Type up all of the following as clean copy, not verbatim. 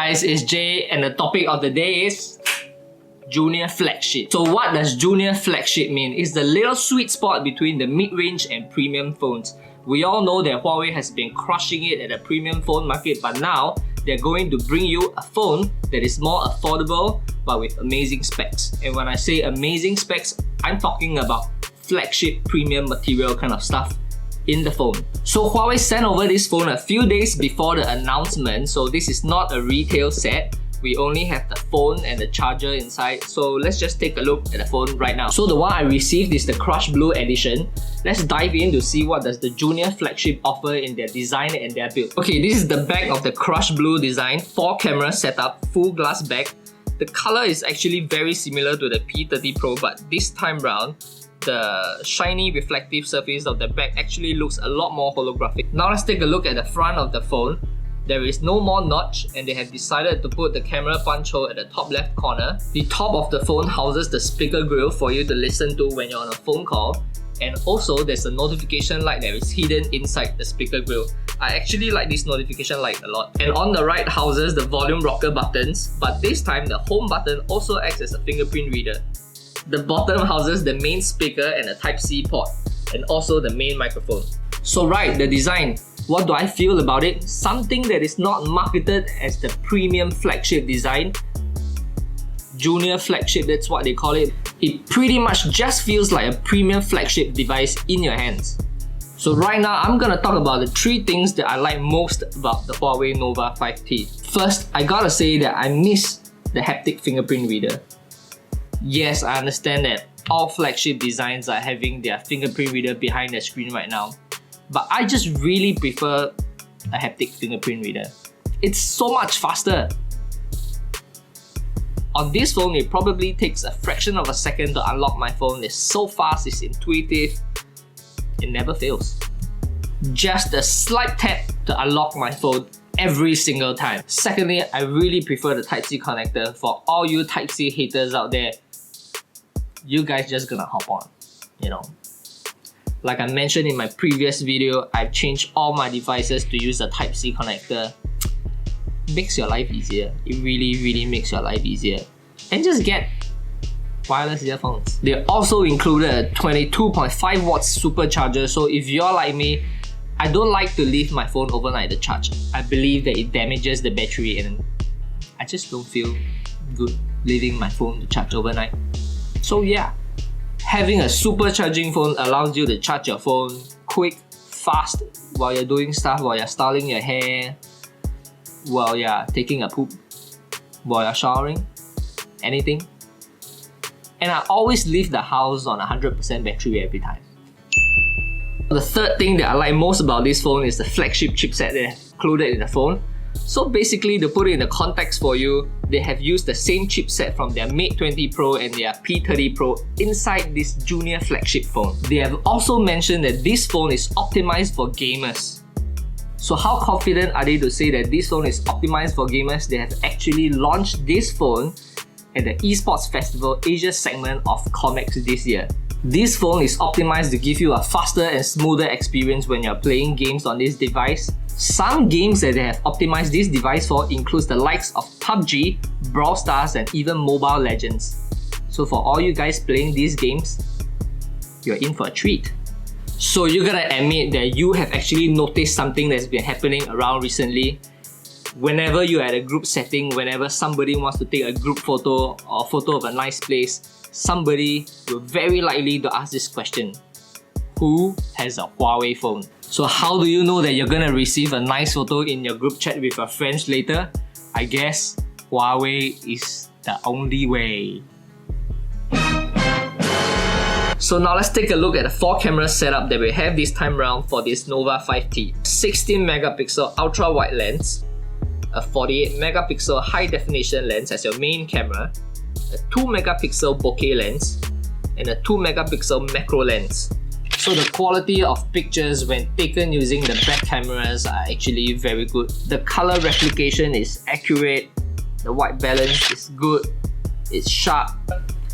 guys, it's Jay and the topic of the day is Junior Flagship. So what does Junior Flagship mean? It's the little sweet spot between the mid-range and premium phones. We all know that Huawei has been crushing it at the premium phone market, but now they're going to bring you a phone that is more affordable but with amazing specs. And when I say amazing specs, I'm talking about flagship premium material kind of stuff in the phone. So Huawei sent over this phone a few days before the announcement, so this is not a retail set. We only have the phone and the charger inside, so let's just take a look at the phone right now. So the one I received is the Crushed Blue edition. Let's dive in to see what does the Junior Flagship offer in their design and their build. Okay, this is the back of the Crushed Blue design, 4 camera setup, full glass back. The color is actually very similar to the P30 Pro, but this time round, the shiny reflective surface of the back actually looks a lot more holographic. Now let's take a look at the front of the phone. There is no more notch and they have decided to put the camera punch hole at the top left corner. The top of the phone houses the speaker grill for you to listen to when you're on a phone call. And also there's a notification light that is hidden inside the speaker grill. I actually like this notification light a lot. And on the right houses the volume rocker buttons, but this time the home button also acts as a fingerprint reader. The bottom houses the main speaker and a Type-C port, and also the main microphone. So right, the design. What do I feel about it? Something that is not marketed as the premium flagship design. Junior flagship, that's what they call it. It pretty much just feels like a premium flagship device in your hands. So right now, I'm gonna talk about the 3 things that I like most about the Huawei Nova 5T. First, I gotta say that I miss the haptic fingerprint reader. Yes, I understand that all flagship designs are having their fingerprint reader behind the screen right now, but I just really prefer a haptic fingerprint reader. It's so much faster. On this phone, it probably takes a fraction of a second to unlock my phone. It's so fast, it's intuitive, it never fails. Just a slight tap to unlock my phone every single time. Secondly, I really prefer the Type-C connector. For all you Type-C haters out there, you guys just gonna hop on, you know. Like I mentioned in my previous video, I've changed all my devices to use the Type-C connector. Makes your life easier. It really makes your life easier. And just get wireless earphones. They also included a 22.5 watts supercharger, so if you're like me, I don't like to leave my phone overnight to charge. I believe that it damages the battery and I just don't feel good leaving my phone to charge overnight. So yeah, having a supercharging phone allows you to charge your phone quick, fast, while you're doing stuff, while you're styling your hair, while you're taking a poop, while you're showering, anything. And I always leave the house on 100% battery every time. The third thing that I like most about this phone is the flagship chipset they have included in the phone. So basically, to put it in the context for you, they have used the same chipset from their Mate 20 Pro and their P30 Pro inside this Junior flagship phone. They have also mentioned that this phone is optimized for gamers. So how confident are they to say that this phone is optimized for gamers? They have actually launched this phone at the Esports Festival Asia segment of Comex this year. This phone is optimized to give you a faster and smoother experience when you're playing games on this device. Some games that they have optimized this device for includes the likes of PUBG, Brawl Stars, and even Mobile Legends. So for all you guys playing these games, you're in for a treat. So you're gonna admit that you have actually noticed something that's been happening around recently. Whenever you're at a group setting, whenever somebody wants to take a group photo or a photo of a nice place, somebody will very likely to ask this question: who has a Huawei phone? So how do you know that you're gonna receive a nice photo in your group chat with your friends later? I guess Huawei is the only way. So now let's take a look at the 4 camera setup that we have this time around for this Nova 5T. 16 megapixel ultra wide lens, a 48 megapixel high definition lens as your main camera, a 2 megapixel bokeh lens, and a 2 megapixel macro lens. So the quality of pictures when taken using the back cameras are actually very good. The color replication is accurate, the white balance is good, it's sharp.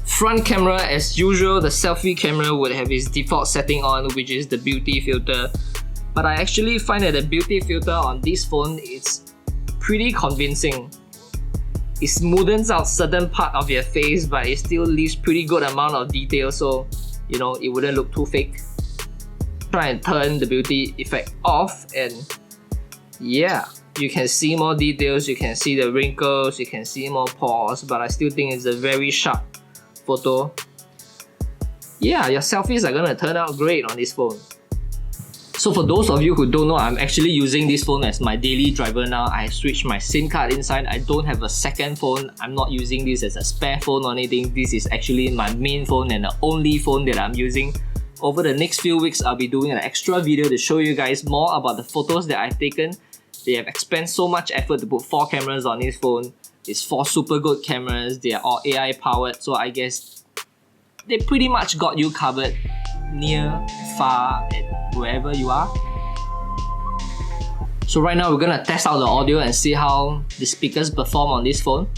Front camera, as usual, the selfie camera would have its default setting on, which is the beauty filter. But I actually find that the beauty filter on this phone is pretty convincing. it smoothens out certain part of your face, but it still leaves pretty good amount of detail, so you know, it wouldn't look too fake. Try and turn the beauty effect off, and yeah, you can see more details, you can see the wrinkles, you can see more pores, but I still think it's a very sharp photo. Yeah, your selfies are gonna turn out great on this phone. So for those of you who don't know, I'm actually using this phone as my daily driver now. I switched my SIM card inside. I don't have a second phone. I'm not using this as a spare phone or anything. This is actually my main phone and the only phone that I'm using. Over the next few weeks, I'll be doing an extra video to show you guys more about the photos that I've taken. They have expended so much effort to put 4 cameras on this phone. It's 4 super good cameras. They are all AI powered, so I guess they pretty much got you covered near, far, and wherever you are. So right now we're gonna test out the audio and see how the speakers perform on this phone.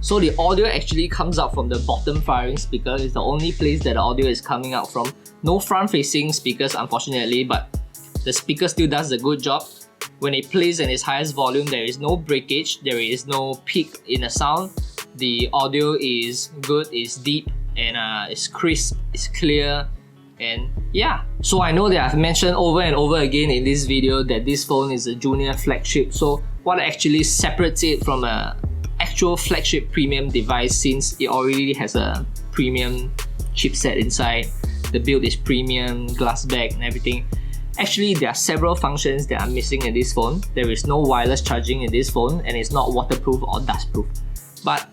So the audio actually comes out from the bottom firing speaker. It's the only place that the audio is coming out from. No front facing speakers unfortunately, but the speaker still does a good job. When it plays in its highest volume, there is no breakage, there is no peak in the sound. The audio is good, it's deep, and it's crisp, it's clear, and yeah. So I know that I've mentioned over and over again in this video that this phone is a junior flagship. So what actually separates it from a actual flagship premium device, since it already has a premium chipset inside, the build is premium, glass back and everything. Actually, there are several functions that are missing in this phone. There is no wireless charging in this phone, and it's not waterproof or dustproof. But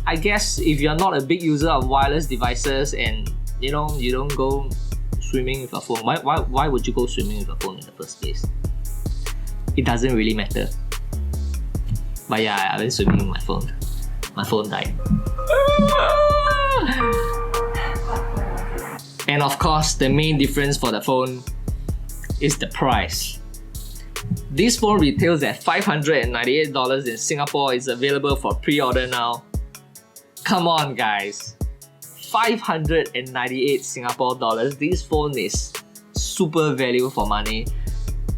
I guess if you're not a big user of wireless devices and you know, you don't go swimming with a phone, why would you go swimming with a phone in the first place? It doesn't really matter. But yeah, I went swimming with my phone. My phone died. And of course, the main difference for the phone is the price. This phone retails at $598 in Singapore. It's available for pre-order now. Come on guys, 598 Singapore dollars. This phone is super value for money.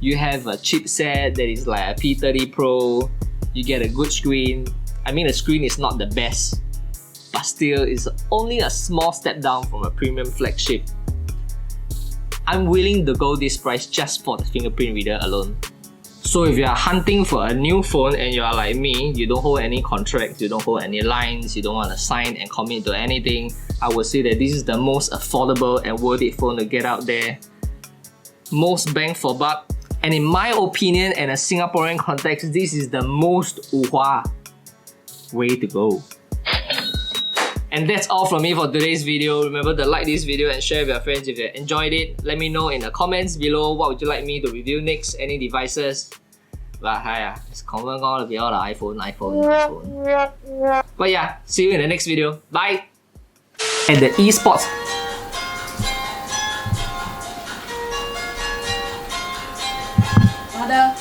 You have a chipset that is like a P30 Pro. You get a good screen. I mean, the screen is not the best, but still it's only a small step down from a premium flagship. I'm willing to go this price just for the fingerprint reader alone. So if you are hunting for a new phone and you are like me, you don't hold any contracts, you don't hold any lines, you don't want to sign and commit to anything, I would say that this is the most affordable and worth it phone to get out there. Most bang for buck, and in my opinion and a Singaporean context, this is the most uhua way to go. And that's all from me for today's video. Remember to like this video and share with your friends if you enjoyed it. Let me know in the comments below what would you like me to review next, any devices. But it's confirmed gonna be all the iPhone. But yeah, see you in the next video. Bye! And the esports. Mother.